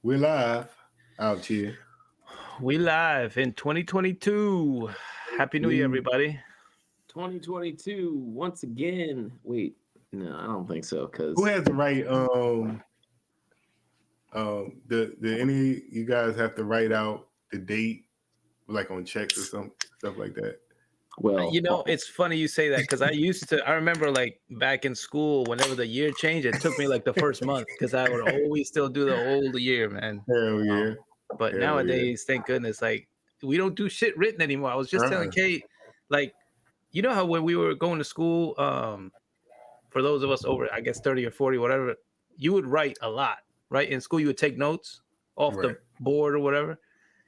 We're live out here. We live in 2022. Happy New Year, everybody. 2022 once again. Wait, no, I don't think so. Because Who has the right? The any you guys have to write out the date, like on checks or some stuff like that. well, It's funny you say that because I remember like back in school, whenever the year changed, it took me like the first month because I would always still do the old year, man. Hell yeah! But Hell nowadays, thank goodness, like we don't do shit written anymore. I was just telling Kate, like, you know how when we were going to school, for those of us over, I guess 30 or 40, whatever, you would write a lot, right? In school, you would take notes off the board or whatever.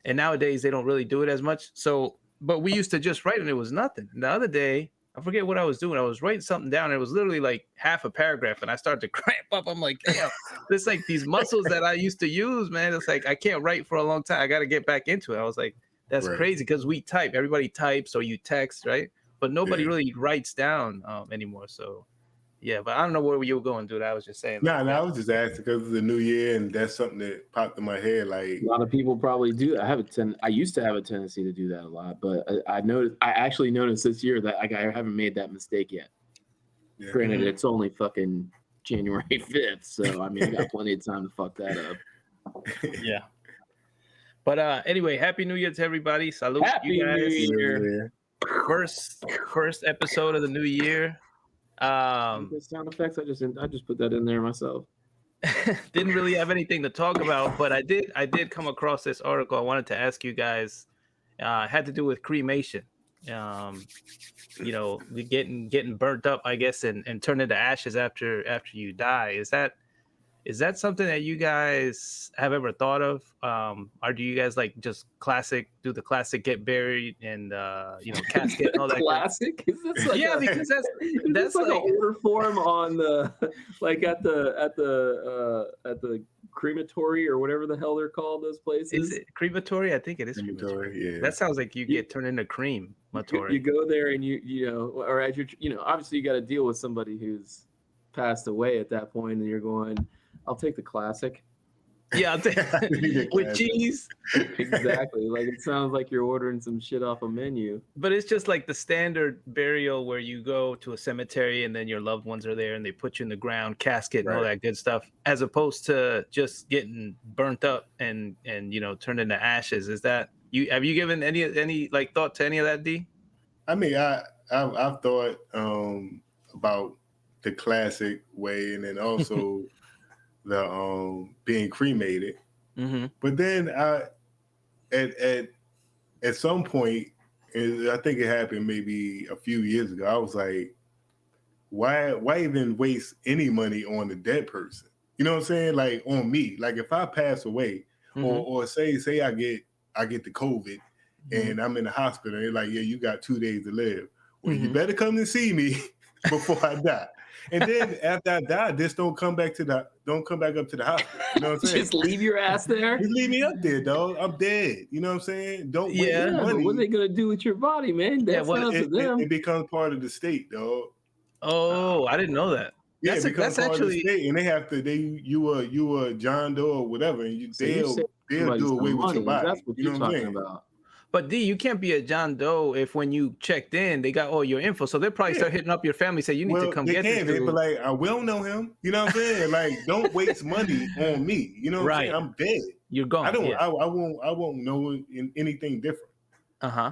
And nowadays, they don't really do it as much. So, but we used to just write and it was nothing. The other day, I forget what I was doing. I was writing something down. And it was literally like half a paragraph. And I started to cramp up. I'm like, damn, it's like these muscles that I used to use, man. It's like, I can't write for a long time. I got to get back into it. I was like, that's crazy because we type. Everybody types or you text, right? But nobody really writes down anymore. So, yeah, but I don't know where you were going, dude. I was just saying. No, I was just asking because it's a new year and that's something that popped in my head. Like a lot of people probably do. I used to have a tendency to do that a lot, but I actually noticed this year that I haven't made that mistake yet. Yeah. Granted, it's only fucking January 5th, so I mean, I got plenty of time to fuck that up. Yeah. But anyway, Happy New Year to everybody. Salud, Happy you guys. New Year. First episode of the new year. The sound effects. I just put that in there myself. Didn't really have anything to talk about, but I did come across this article. I wanted to ask you guys. It had to do with cremation. Getting burnt up, I guess, and turned into ashes after you die. Is that something that you guys have ever thought of? Or do you guys like just do the classic get buried and casket and all that? Classic? Is this like because that's like an order form on the like at the crematory or whatever the hell they're called, those places. Is it crematory? I think it is crematory. Yeah. That sounds like you get turned into crematory. You go there and or as you're obviously you got to deal with somebody who's passed away at that point, and you're going, I'll take the classic. Yeah, I'll take with cheese. Exactly. Like it sounds like you're ordering some shit off a menu. But it's just like the standard burial where you go to a cemetery and then your loved ones are there and they put you in the ground, casket and all that good stuff, as opposed to just getting burnt up and turned into ashes. Is that have you given any like thought to any of that, D? I mean, I've thought about the classic way, and then also the being cremated. Mm-hmm. But then at some point, and I think it happened maybe a few years ago, I was like, why even waste any money on the dead person? You know what I'm saying? Like on me. Like if I pass away, or say I get the COVID and I'm in the hospital, and they're like, yeah, you got 2 days to live. Well, you better come and see me before I die. And then after I die, just don't come back up to the hospital. You know what I'm saying? Just leave your ass there. Just leave me up there, dog. I'm dead. You know what I'm saying? Don't waste money. What are they gonna do with your body, man? That's up to them. It becomes part of the state, dog. Oh, I didn't know that. Yeah, that's actually, and they have to. You a John Doe or whatever, and they'll do away with your body. That's what you're talking about. But D, you can't be a John Doe if when you checked in, they got all your info. So they'll probably start hitting up your family, say you need to come get this dude. But like, I will know him. You know what I'm saying? Like, don't waste money on me. You know what I'm saying? I'm dead. You're gone. I won't know anything different.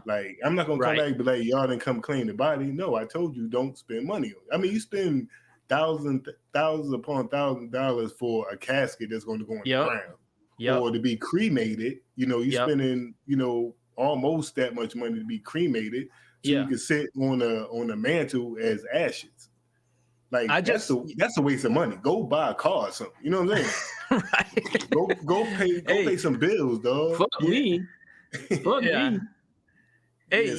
Like, I'm not gonna come back and be like, y'all didn't come claim the body. No, I told you don't spend money on it. I mean, you spend thousands upon $1,000 for a casket that's going to go in the ground. Or to be cremated, you spending, almost that much money to be cremated, so you can sit on a mantle as ashes. Like that's a waste of money. Go buy a car or something. You know what I'm saying? Right. Go pay some bills, dog. Fuck me. Fuck me. Hey,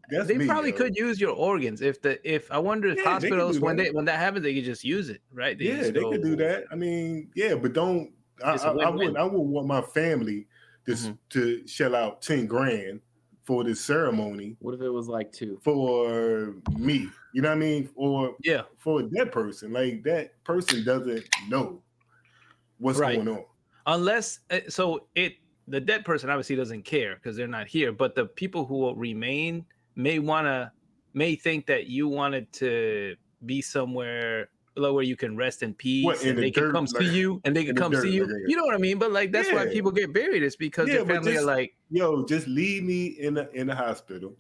they probably could use your organs if I wonder if hospitals when that happens they could just use it, right? They could do that. I mean, but don't. I wouldn't want my family to shell out $10,000 for this ceremony. What if it was like 2 for me? You know what I mean? Or for a dead person, like that person doesn't know what's going on. Unless the dead person obviously doesn't care because they're not here, but the people who will remain may think that you wanted to be somewhere where you can rest in peace and they can come see you and they can come see you. You know what I mean? But like that's why people get buried, is because their family are like, just leave me in the hospital.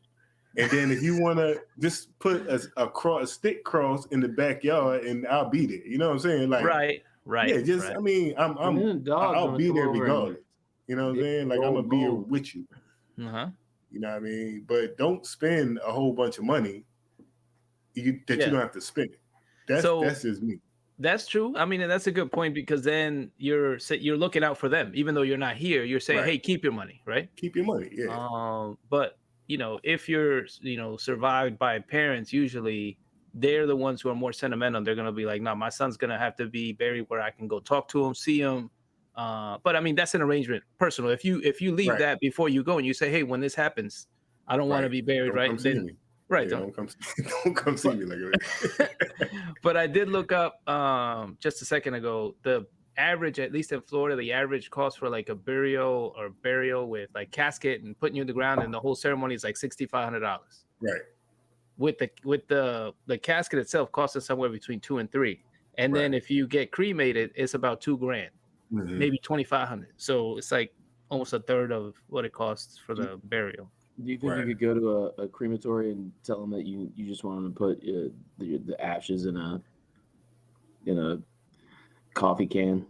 And then if you want to just put a stick cross in the backyard and I'll be there. You know what I'm saying? Like, right. Yeah, just, I mean, I'll be there regardless. You know what I'm saying? Like, I'm going to be here with you. Uh-huh. You know what I mean? But don't spend a whole bunch of money you don't have to spend it. That's just me. That's true. I mean, and that's a good point, because then you're looking out for them. Even though you're not here, you're saying, hey, keep your money, right? Keep your money, yeah. But, if you're, survived by parents, usually they're the ones who are more sentimental. They're going to be like, no, my son's going to have to be buried where I can go talk to him, see him. But I mean, that's an arrangement, personal. If you leave that before you go and you say, hey, when this happens, I don't want to be buried, don't right? Come see me. Right. Yeah, don't come see me like that. But I did look up just a second ago, the average, at least in Florida, the average cost for like a burial with like casket and putting you in the ground and the whole ceremony is like $6,500. Right. With the casket itself costing somewhere between $2,000 and $3,000. And then if you get cremated, it's about $2,000, maybe $2,500. So it's like almost a third of what it costs for the burial. Do you think you could go to a crematory and tell them that you just want them to put the ashes in a coffee can?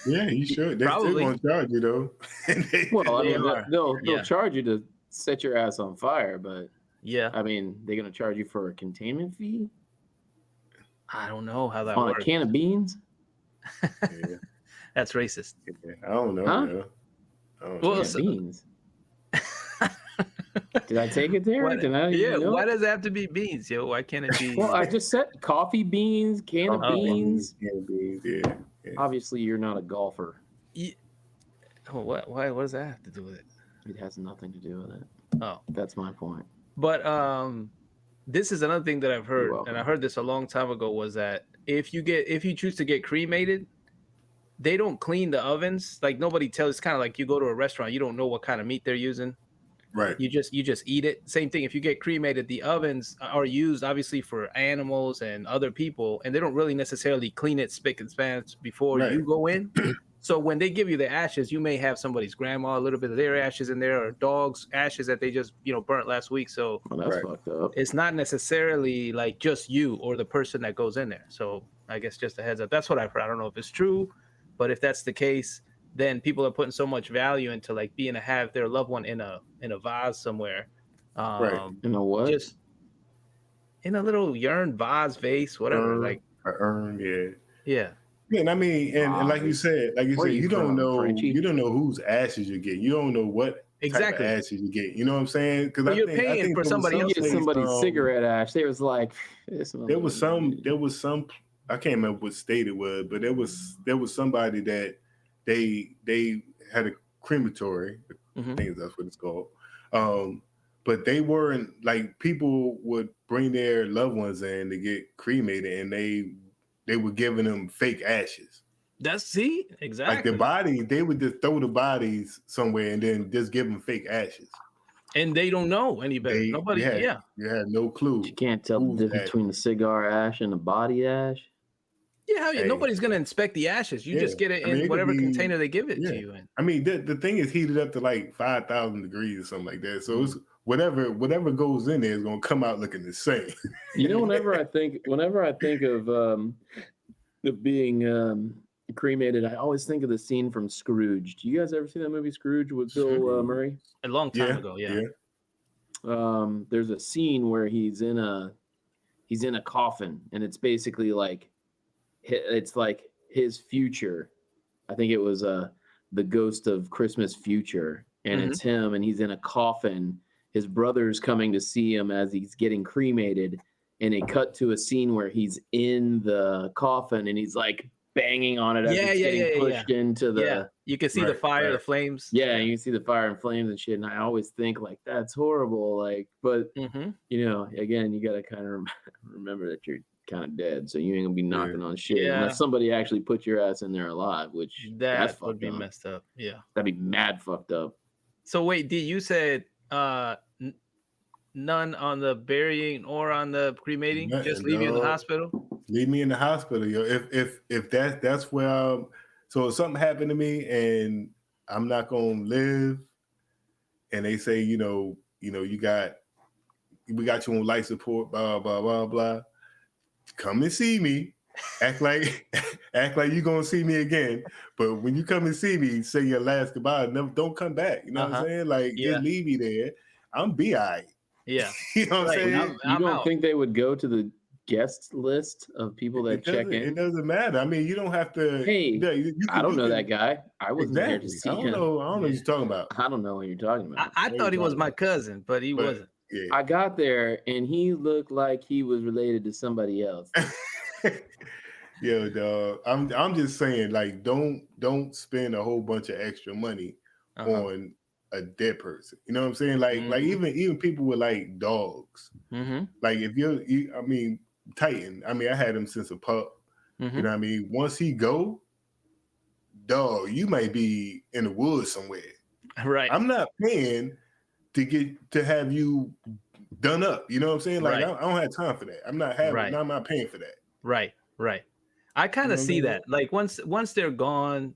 Yeah, you should. They're still going to charge you, though. Well, I mean, they'll charge you to set your ass on fire, but I mean, they're going to charge you for a containment fee? I don't know how that on works. A can of beans? That's racist. I don't know. Huh? Well, beans. Did I take it there? Why does it have to be beans, yo? Why can't it be? Well, I just said coffee beans, can of beans. Can of beans, yeah. Obviously, you're not a golfer. What? Why? What does that have to do with it? It has nothing to do with it. Oh, that's my point. But this is another thing that I've heard, and I heard this a long time ago, was that if you choose to get cremated, they don't clean the ovens. Like, nobody tells. It's kind of like you go to a restaurant, you don't know what kind of meat they're using. Right. You just eat it. Same thing. If you get cremated, the ovens are used obviously for animals and other people, and they don't really necessarily clean it spick and span before you go in. So when they give you the ashes, you may have somebody's grandma, a little bit of their ashes in there, or dog's ashes that they just burnt last week. So that's fucked up. It's not necessarily like just you or the person that goes in there. So I guess just a heads up. That's what I've heard. I don't know if it's true, but if that's the case, then people are putting so much value into like being to have their loved one in a vase somewhere. In a what? Just in a little urn, vase, vase, whatever. Like an urn, yeah. Yeah, and I mean, and like you said, you don't know whose ashes you get. You don't know what type of ashes you get. You know what I'm saying? Because you're paying for somebody else. Somebody's cigarette ash. There was like there was some. I can't remember what state it was, but there was somebody that they had a crematory. I think that's what it's called. But they weren't like, people would bring their loved ones in to get cremated, and they were giving them fake ashes. Exactly. Like the body, they would just throw the bodies somewhere and then just give them fake ashes. And they don't know any better. Nobody, you had no clue. You can't tell the difference between the cigar ash and the body ash. Yeah, nobody's gonna inspect the ashes. You just get it in whatever container they give it to you in. I mean, the thing is heated up to like 5,000 degrees or something like that. So it's whatever goes in there is gonna come out looking the same. Whenever I think of being cremated, I always think of the scene from Scrooge. Do you guys ever see that movie Scrooge with Bill Murray? A long time ago, yeah. There's a scene where he's in a coffin, and it's basically like his future. I think it was the Ghost of Christmas Future, and it's him, and he's in a coffin. His brother's coming to see him as he's getting cremated, and it cut to a scene where he's in the coffin and he's like banging on it as it's getting pushed into the. You can see the fire, the flames. Yeah, you can see the fire and flames and shit. And I always think like, that's horrible. Like, but again, you got to kind of remember that you're kind of dead. So you ain't gonna be knocking on shit unless somebody actually put your ass in there alive, which that's would be messed up. Yeah, that'd be mad fucked up. So wait, D, you said none on the burying or on the cremating? Just leave you in the hospital? Leave me in the hospital, yo. If that's where so if something happened to me and I'm not gonna live, and they say, we got you on life support, blah blah blah blah. Come and see me. Act like you're gonna see me again. But when you come and see me, say your last goodbye. Never, don't come back. You know what I'm saying? Like just leave me there. I'm be all right. Yeah. You know what I'm saying? You don't think they would go to the guest list of people that check in? It doesn't matter. I mean, you don't have to. Hey, I don't know that guy. I wasn't there to see him. I don't know what you're talking about. I don't know what you're talking about. I thought he was my cousin, but he wasn't. Yeah. I got there and he looked like he was related to somebody else. Yo, dog. I'm just saying, like, don't spend a whole bunch of extra money on a dead person. You know what I'm saying? Like even people with like dogs. Like if I mean, Titan. I mean, I had him since a pup. You know what I mean? Once he go, dog, you might be in the woods somewhere. Right. I'm not paying to have you done up. You know what I'm saying? Like I don't have time for that. I'm not paying for that. Right. I kind of see that. Like once they're gone,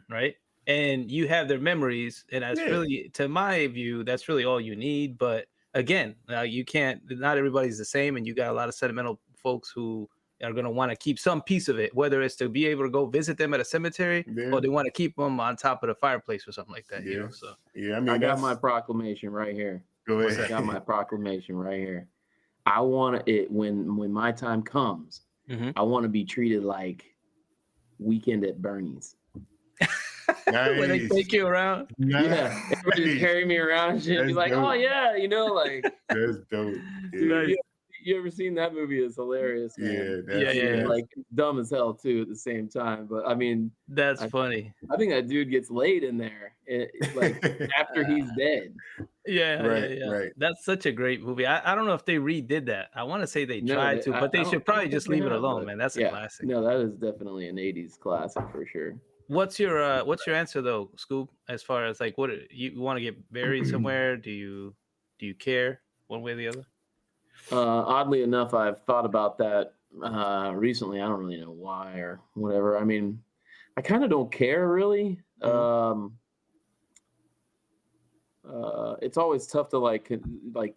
right? And you have their memories, and that's really, to my view, that's really all you need. But again, you can't. Not everybody's the same, and you got a lot of sentimental folks who are going to want to keep some piece of it, whether it's to be able to go visit them at a cemetery, or they want to keep them on top of the fireplace or something like that. You know? So I mean, I got my proclamation right here. Go ahead. I got my proclamation right here. I want it when my time comes. I want to be treated like Weekend at Bernie's. Nice. When they take you around. Nice. Yeah, everybody just carry me around and shit. Be like, dope. Oh yeah, like that's dope. Yeah. You ever seen that movie? It's hilarious, man. Yeah. Like dumb as hell too at the same time. But I mean, that's funny. I think that dude gets laid in there, like after he's dead. Right. That's such a great movie. I don't know if they redid that. I want to say they tried to, but they should probably just leave it alone, man. That's a classic. No, that is definitely an '80s classic for sure. What's your answer though, Scoop? As far as like, what you want to get buried somewhere? Do you care one way or the other? Oddly enough, I've thought about that recently. I don't really know why or whatever. I mean, I kind of don't care really. It's always tough to like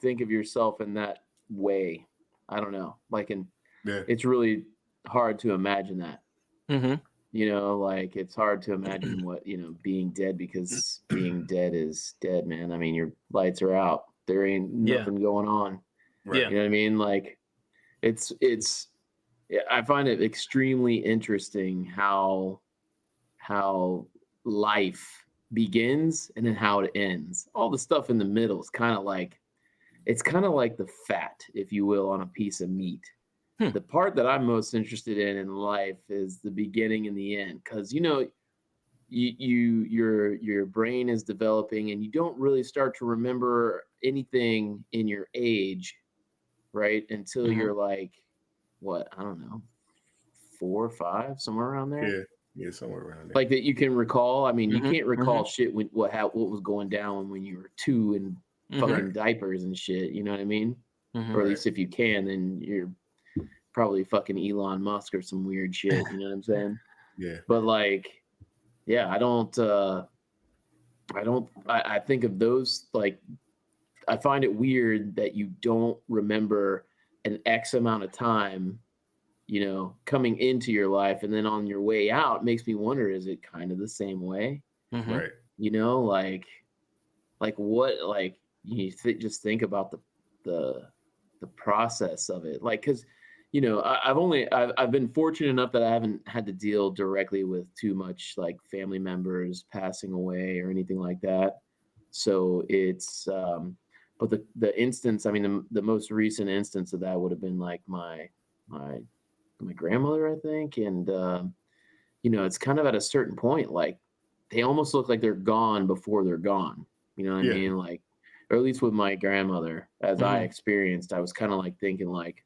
think of yourself in that way. I don't know. It's really hard to imagine that. Like it's hard to imagine what being dead, because being dead is dead, man. I mean, your lights are out. There ain't nothing going on. Right. You know what I mean? Like it's I find it extremely interesting how life begins and then how it ends. All the stuff in the middle is kind of like the fat, if you will, on a piece of meat. The part that I'm most interested in life is the beginning and the end, because your brain is developing and you don't really start to remember anything in your age, right? Until you're like, what, I don't know, 4 or 5, somewhere around there. Yeah, somewhere around there. Like that you can recall. I mean, you can't recall shit what was going down when you were 2 and fucking diapers and shit. You know what I mean? Or at least if you can, then you're probably fucking Elon Musk or some weird shit. You know what I'm saying? Yeah. But like, yeah, I think of those, like, I find it weird that you don't remember an X amount of time, coming into your life, and then on your way out. Makes me wonder, is it kind of the same way? Right. Like what, like you just think about the process of it, like, because I've been fortunate enough that I haven't had to deal directly with too much like family members passing away or anything like that. So it's but the instance, I mean, the most recent instance of that would have been like my grandmother, I think. And it's kind of at a certain point, like they almost look like they're gone before they're gone. You know what I mean? Like, or at least with my grandmother, as I experienced, I was kind of like thinking like,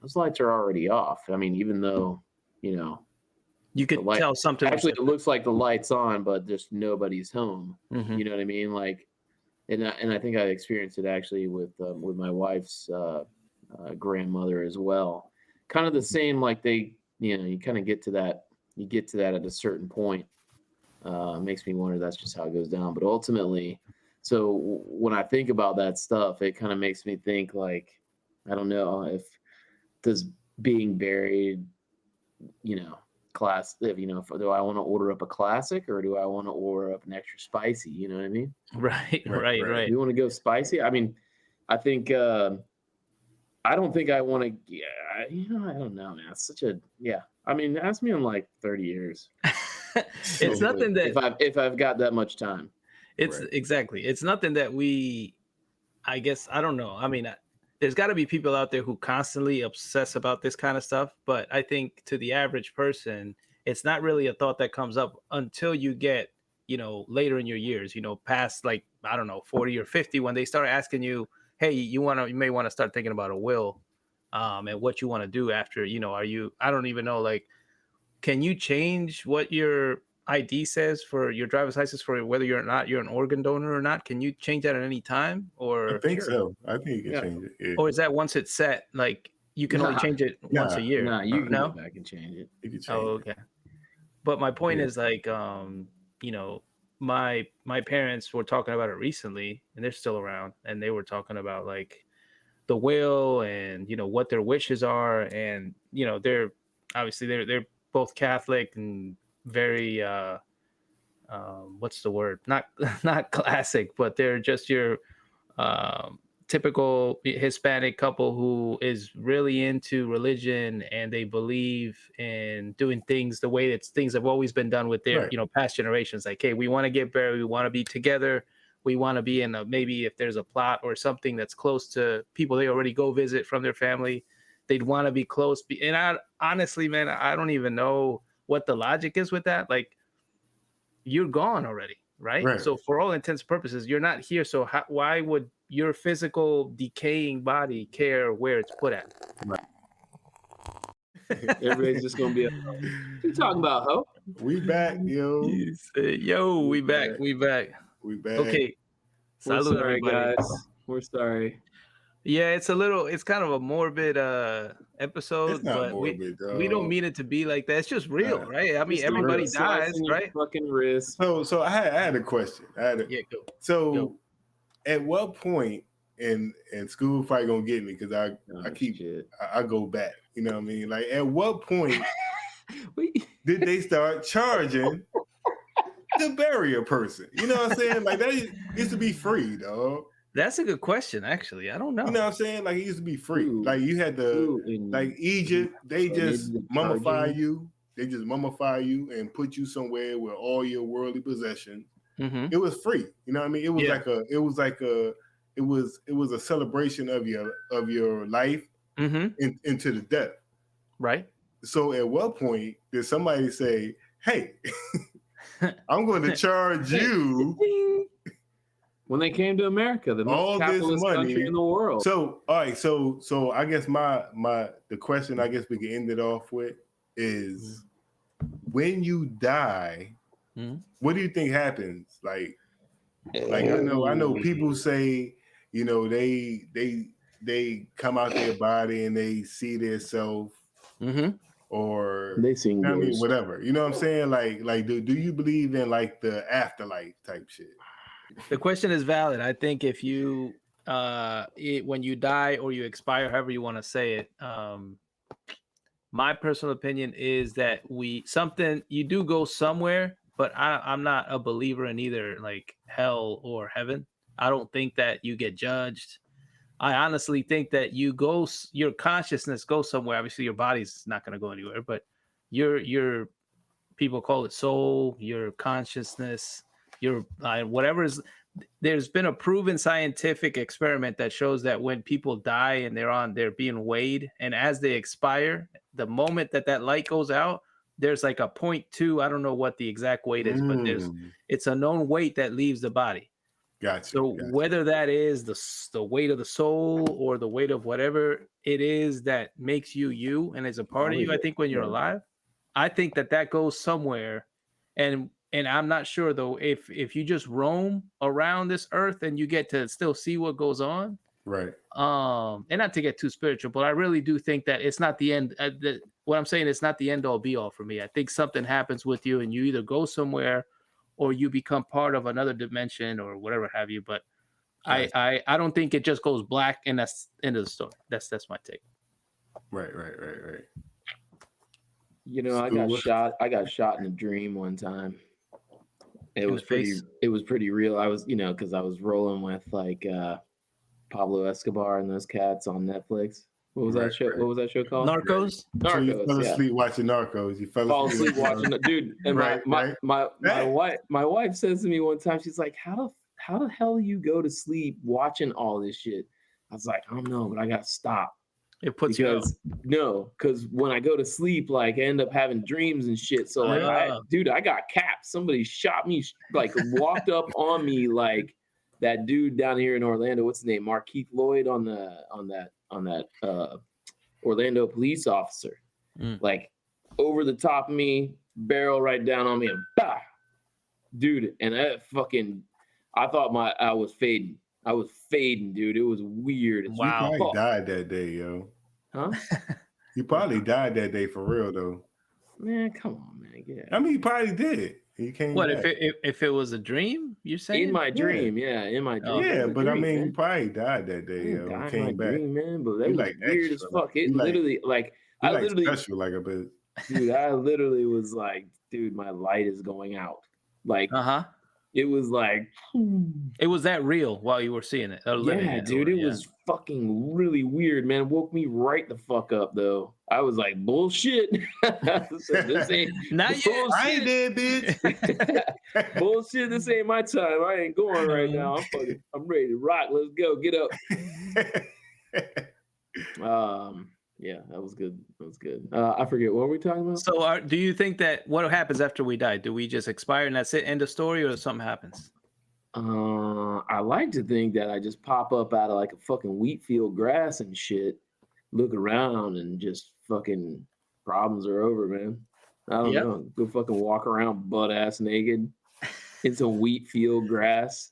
those lights are already off. I mean, even though, you know, you could tell something. Actually, it looks like the light's on, but just nobody's home. Mm-hmm. You know what I mean? Like, and I think I experienced it actually with my wife's grandmother as well. Kind of the same, like they, you know, you kind of get to that at a certain point. Makes me wonder that's just how it goes down. But ultimately, so when I think about that stuff, it kind of makes me think like, I don't know if does being buried, you know, do I want to order up a classic or do I want to order up an extra spicy? You know what I mean? Right. Do you want to go spicy? I mean, I think I don't think I want to. Yeah, you know, I don't know, man. It's such a I mean, ask me in like 30 years. It's nothing that if I've got that much time. It's exactly. It's nothing that I guess I don't know. I mean, there's got to be people out there who constantly obsess about this kind of stuff, but I think to the average person, it's not really a thought that comes up until you get, you know, later in your years, you know, past like, I don't know, 40 or 50, when they start asking you, hey, you may want to start thinking about a will, and what you want to do after, you know, I don't even know, like, can you change what your ID says for your driver's license for whether you're an organ donor or not? Can you change that at any time? Or I think so. I think you can change it. Yeah. Or is that once it's set, like you can only change it once a year? Nah, you can go back and change it. You can change okay. But my point is like, you know, my parents were talking about it recently, and they're still around, and they were talking about like the will and, you know, what their wishes are, and, you know, they're both Catholic and very what's the word, not classic, but they're just your typical Hispanic couple who is really into religion, and they believe in doing things the way that things have always been done with their you know, past generations. Like, hey, we want to get buried, we want to be together, we want to be in maybe if there's a plot or something that's close to people they already go visit from their family, they'd want to be close. And I honestly, man, I don't even know what the logic is with that. Like, you're gone already, right? So for all intents and purposes, you're not here. So why would your physical decaying body care where it's put at? Everybody's just gonna be what you talking about, ho? We back, yo. We back. Okay. Salud, sorry, guys. We're sorry. Yeah, it's kind of a morbid episode, but morbid, we don't mean it to be like that. It's just real, right? I mean, everybody dies, right? Fucking wrist. So I had a question. Go. So at what point in school probably gonna get me because I go back. You know what I mean? Like, at what point did they start charging to bury a person? You know what I'm saying? Like, that used to be free, dog. That's a good question, actually. I don't know. You know what I'm saying? Like, it used to be free. Like, you had like Egypt, they just mummify you. They just mummify you and put you somewhere with all your worldly possessions. Mm-hmm. It was free. You know what I mean? It was a celebration of your life into the death. Right. So at what point did somebody say, hey, I'm going to charge you when they came to America, the most capitalist country in the world? So, all right, so I guess the question I guess we can end it off with is, when you die, what do you think happens? Like I know people say, you know, they come out their body and they see their self, or they sing, you know, I mean, whatever. You know what I'm saying? Like do you believe in like the afterlife type shit? The question is valid. I think if you when you die or you expire, however you want to say it, my personal opinion is that you do go somewhere, but I'm not a believer in either like hell or heaven. I don't think that you get judged. I honestly think that your consciousness goes somewhere. Obviously, your body's not going to go anywhere, but your people call it soul, your consciousness, your whatever is. There's been a proven scientific experiment that shows that when people die and they're being weighed, and as they expire, the moment that light goes out, there's like a 0.2. I don't know what the exact weight is, but it's a known weight that leaves the body. Gotcha. So whether that is the weight of the soul or the weight of whatever it is that makes you you and is a part of you, I think when you're alive, I think that goes somewhere. And I'm not sure though if you just roam around this earth and you get to still see what goes on. Right. And not to get too spiritual, but I really do think that it's not the end. What I'm saying is not the end all be all for me. I think something happens with you and you either go somewhere or you become part of another dimension or whatever have you. But I don't think it just goes black and that's the end of the story. That's my take. Right. You know, I got shot in a dream one time. It was pretty real. I was, because I was rolling with like Pablo Escobar and those cats on Netflix. What was that show? What was that show called? Narcos. So you fell asleep watching Narcos. You fell asleep watching it, dude. And my wife says to me one time, she's like, "How the hell you go to sleep watching all this shit?" I was like, "I don't know, but I gotta stop." It puts because when I go to sleep, like I end up having dreams and shit. So like, I got capped. Somebody shot me, like walked up on me, like that dude down here in Orlando. What's his name? Markeith Lloyd on that Orlando police officer, like over the top of me, barrel right down on me, and bah, dude. And I thought I was fading. I was fading, dude. It was weird. Wow. You probably died that day, yo. Huh? You probably died that day for real, though. Man, come on, man. Yeah. I mean, you probably did. You came What back. if it was a dream? You're saying in my dream, in my dream. Yeah, but I mean, you probably died that day, yo. You came back, dream, man. But that was like weird as fuck. It literally, I literally special, like a bit. Dude, I literally was like, dude, my light is going out. Like, it was like, it was that real while you were seeing it. Yeah, dude, it was fucking really weird, man. Woke me right the fuck up, though. I was like, bullshit. This ain't not yet. I ain't dead, bitch. Bullshit. This ain't my time. I ain't going right now. I'm ready to rock. Let's go. Get up. Yeah, that was good. That was good. I forget, what were we talking about? So do you think that what happens after we die? Do we just expire and that's it, end of story, or something happens? I like to think that I just pop up out of like a fucking wheat field grass and shit, look around and just fucking problems are over, man. I don't know. Go fucking walk around butt ass naked in some wheat field grass.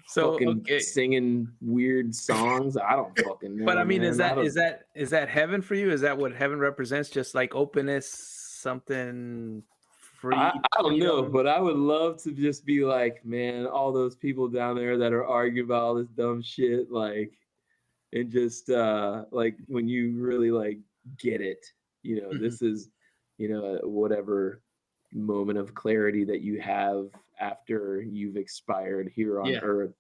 So singing weird songs. I don't fucking know. But I mean, man. Is that heaven for you? Is that what heaven represents? Just like openness, something free? I don't know, but I would love to just be like, man, all those people down there that are arguing about all this dumb shit, like, and just like when you really like get it, this is, whatever moment of clarity that you have after you've expired here on earth.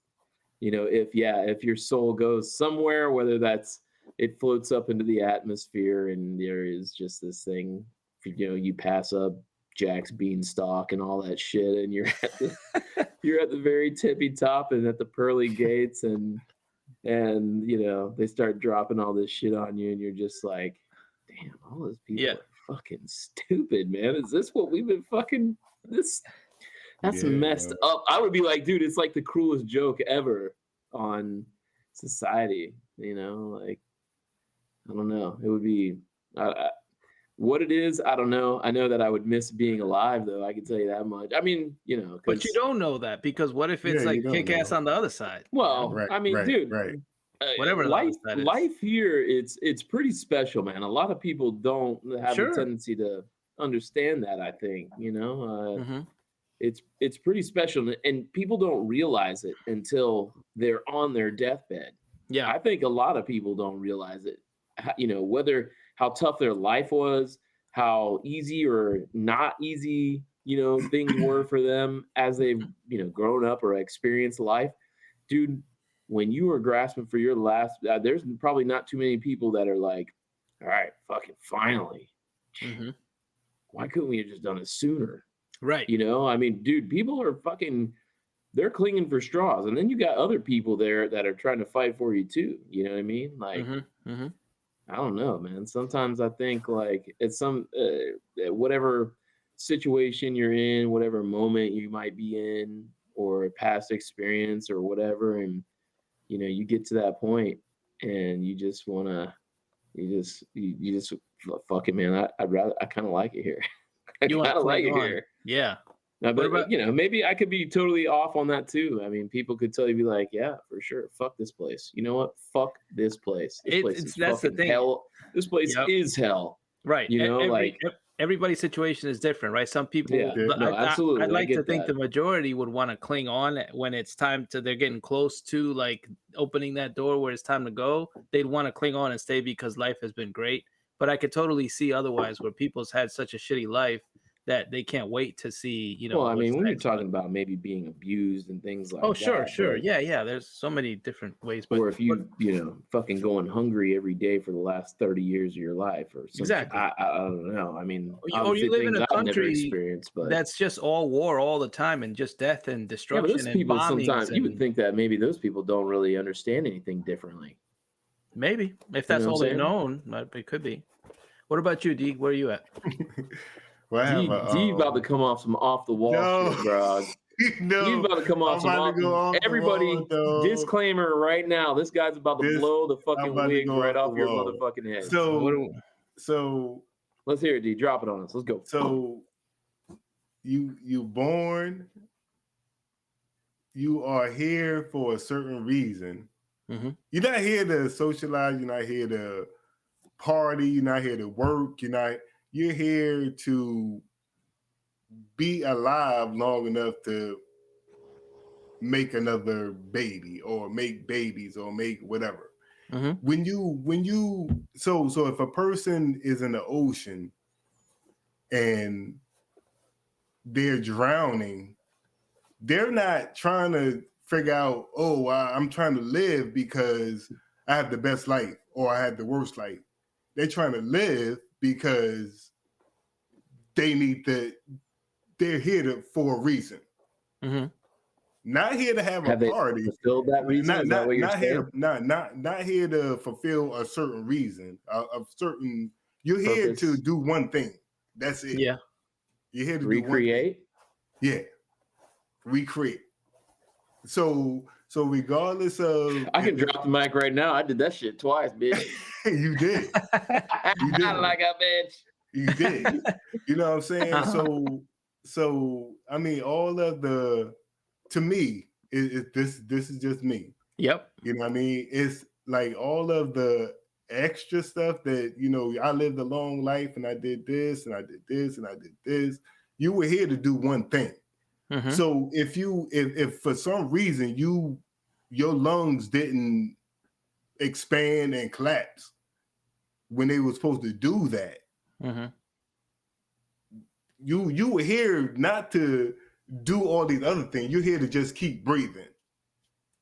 If your soul goes somewhere, whether that's it floats up into the atmosphere and there is just this thing, you pass up Jack's Beanstalk and all that shit, and you're at the very tippy top and at the pearly gates, and they start dropping all this shit on you, and you're just like, damn, all those people are fucking stupid, man. Is this what we've been fucking this? That's messed up. I would be like, dude, it's like the cruelest joke ever on society. Like, I don't know. It would be what it is. I don't know. I know that I would miss being alive, though. I can tell you that much. I mean, but you don't know that, because what if it's like kick ass on the other side? Well, I mean, dude, whatever life here, it's pretty special, man. A lot of people don't have the tendency to understand that. I think it's pretty special, and people don't realize it until they're on their deathbed. Yeah, I think a lot of people don't realize it. Whether how tough their life was, how easy or not easy, things were for them as they've, grown up or experienced life. Dude, when you were grasping for your last, there's probably not too many people that are like, all right, fucking finally. Mm-hmm. Why couldn't we have just done it sooner? Right. I mean, dude, people are fucking, they're clinging for straws. And then you got other people there that are trying to fight for you too. You know what I mean? Like, I don't know, man. Sometimes I think like it's whatever situation you're in, whatever moment you might be in, or a past experience or whatever, and you get to that point and you just wanna you just fuck it, man. I kind of like it here. I You want kind to of like cling it on. here. Yeah. Now, What but about maybe I could be totally off on that too. I mean, people could totally be like, yeah, for sure, fuck this place. You know what? Fuck this place. This place it's is that's the fucking thing. hell. This place Yep. is hell. Right. Like Everybody's situation is different, right? Some people, yeah, no, absolutely. I'd like to get think that. the majority would want to cling on when it's time to, they're getting close to like opening that door where it's time to go. They'd want to cling on and stay because life has been great. But I could totally see otherwise where people's had such a shitty life that they can't wait to see, Well, I mean, when you're next. talking about maybe being abused and things like Oh, that. sure. Yeah. There's so many different ways. But or if you fucking going hungry every day for the last 30 years of your life or something. Exactly. I don't know. I mean, or you live in a I've never country experienced, but that's just all war all the time and just death and yeah, but destruction those and people bombings. sometimes you would think that maybe those people don't really understand anything differently. Maybe if that's all they've known, it could be. What about you, D? Where are you at? Well, D about to come off some off the wall shit, bro. No, he's about to come off some off. Everybody, disclaimer right now: this guy's about to blow the fucking wig right off your motherfucking head. So let's hear it, D. Drop it on us. Let's go. So you born. You are here for a certain reason. Mm-hmm. You're not here to socialize. You're not here to party. You're not here to work. You're here to be alive long enough to make another baby or make babies or make whatever. Mm-hmm. So if a person is in the ocean and they're drowning, they're not trying to figure out, I'm trying to live because I have the best life or I have the worst life. They're trying to live because they're here for a reason. Mm-hmm. Not here to have a party. Fulfill that reason. Not here to fulfill a certain reason. You're here to do one thing. That's it. Yeah. You're here to recreate. Do one thing. Yeah. Recreate. So regardless of, I can drop the mic right now. I did that shit twice, bitch. You did. You did. Like a bitch. You did. You know what I'm saying? So I mean, all of the, to me, this is just me. Yep. You know what I mean? It's like all of the extra stuff that, I lived a long life and I did this and I did this and I did this. You were here to do one thing. Mm-hmm. So if for some reason your lungs didn't expand and collapse when they were supposed to do that, mm-hmm. you were here not to do all these other things. You're here to just keep breathing.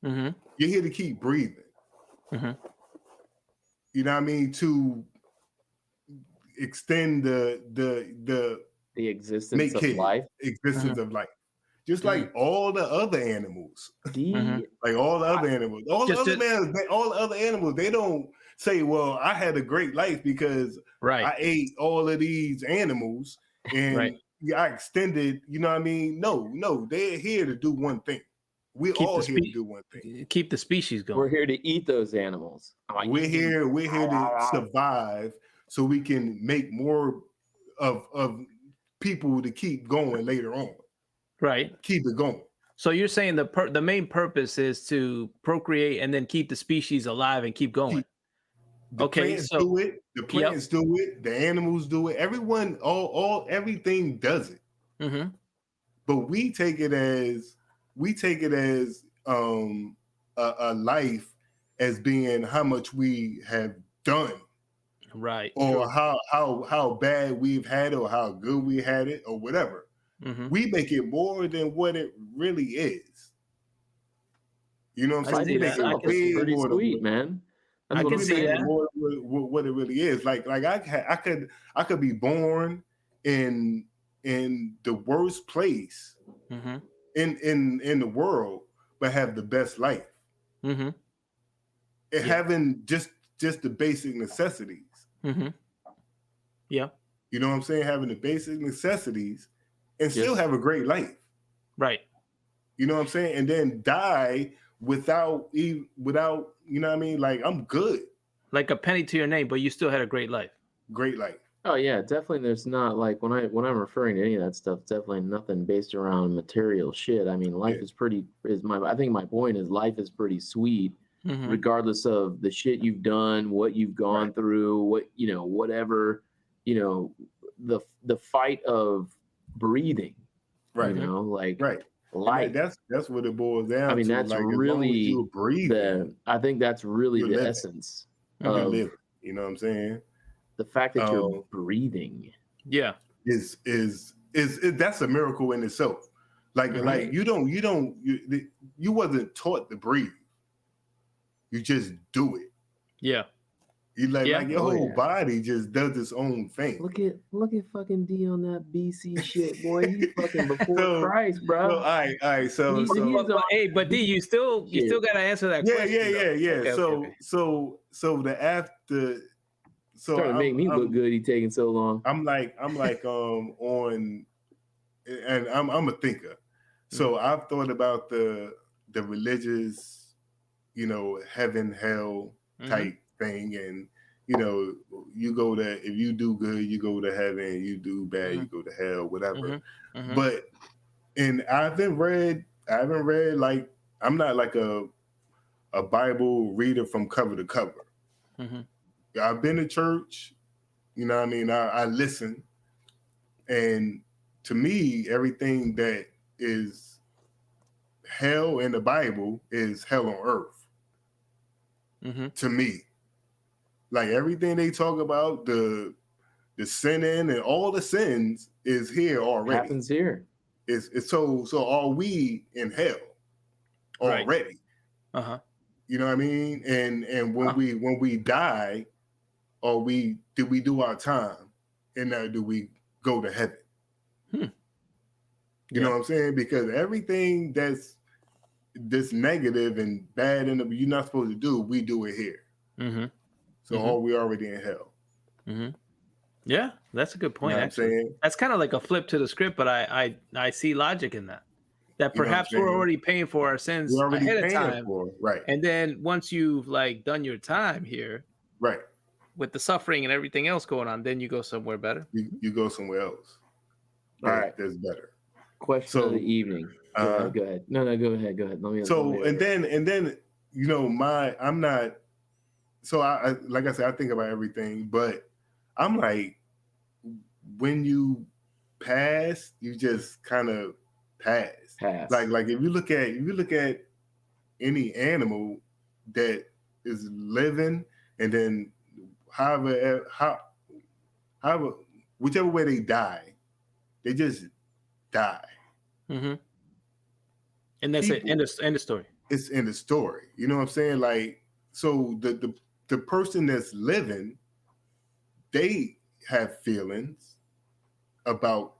Mm-hmm. You're here to keep breathing. Mm-hmm. You know what I mean? To extend the existence of life. Existence of life. Just like all the other animals. Like all the other animals. All the other animals, they don't say, well, I had a great life because I ate all of these animals and I extended, you know what I mean? No, they're here to do one thing. We're all here to do one thing. Keep the species going. We're here to eat those animals. We're here to survive so we can make more of people to keep going later on. Right. Keep it going. So you're saying the main purpose is to procreate and then keep the species alive and keep going. The plants do it. The plants do it. The animals do it. Everyone, everything does it. Mm-hmm. But we take it as a life as being how much we have done, right? Or how bad we've had it, or how good we had it, or whatever. Mm-hmm. We make it more than what it really is. You know what I'm saying? That's pretty sweet, man. I can see that. What it really is. Like I could be born in the worst place mm-hmm. in the world, but have the best life. Mm-hmm. And having just the basic necessities. Mm-hmm. Yeah. You know what I'm saying? Having the basic necessities and still have a great life. Right. You know what I'm saying? And then die without, you know what I mean? Like, I'm good. Like a penny to your name, but you still had a great life. Great life. Oh yeah, definitely. There's not like when I'm referring to any of that stuff, definitely nothing based around material shit. I mean, life I think my point is life is pretty sweet, regardless of the shit you've done, what you've gone through, whatever, the fight of breathing. Right. Life. That's what it boils down to. I mean, that's like, really I think that's really the living. Essence of living. You know what I'm saying? The fact that you're breathing. Yeah. Is that's a miracle in itself. Like you wasn't taught to breathe. You just do it. Yeah. You like your whole body just does its own thing. Look at fucking D on that BC shit, boy. He's fucking before Christ, bro. So, all right. So hey, but D, you still gotta answer that question. Yeah. Okay. So the after. So trying to make me look good. He taking so long. I'm like on, and I'm a thinker. So I've thought about the religious, heaven, hell type thing, and you go to, if you do good, you go to heaven. You do bad, you go to hell, whatever. But and I haven't read like, I'm not like a Bible reader from cover to cover. I've been to church, you know what I mean? I listen. And to me, everything that is hell in the Bible is hell on earth. To me. Like, everything they talk about, the sinning and all the sins is here already. Happens here. It's so are we in hell already? Right. You know what I mean? And when we die, or did we do our time, and now do we go to heaven? You know what I'm saying? Because everything that's negative and bad and you're not supposed to do, we do it here. So are we already in hell? Yeah, that's a good point. You know actually, that's kind of like a flip to the script, but I see logic in that. That perhaps we're already paying for our sins ahead of time, right? And then once you've done your time here, right, with the suffering and everything else going on, then you go somewhere better. You go somewhere else. All right, that's better. Question of the evening. Go ahead. No, go ahead. Let me. Then I'm not. So I like I said, I think about everything, but I'm like, when you pass, you just kind of pass. Like if you look at any animal that is living, and then however whichever way they die, they just die. And that's it. End of story. It's in the story. You know what I'm saying? Like, so the person that's living, they have feelings about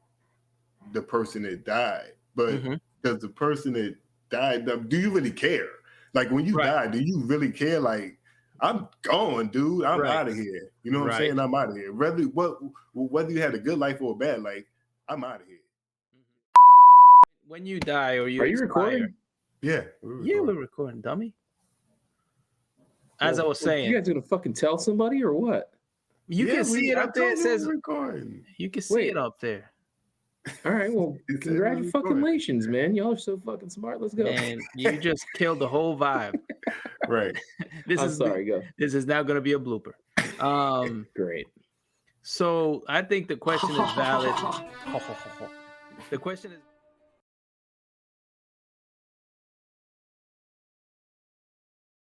the person that died, but does the person that died, do you really care? Like, when you die, do you really care? Like, I'm gone, dude. I'm out of here. You know what I'm saying? I'm out of here. Whether you had a good life or a bad life, I'm out of here. When you die or you are you recording? Yeah, we're recording, dummy. As I was saying, you guys gonna fucking tell somebody or what? You can see it up there. It says recording. You can see it up there. All right, well, congratulations, man. Y'all are so fucking smart. Let's go. And you just killed the whole vibe. Right. Go. This is now going to be a blooper. Great. So I think the question is valid. The question is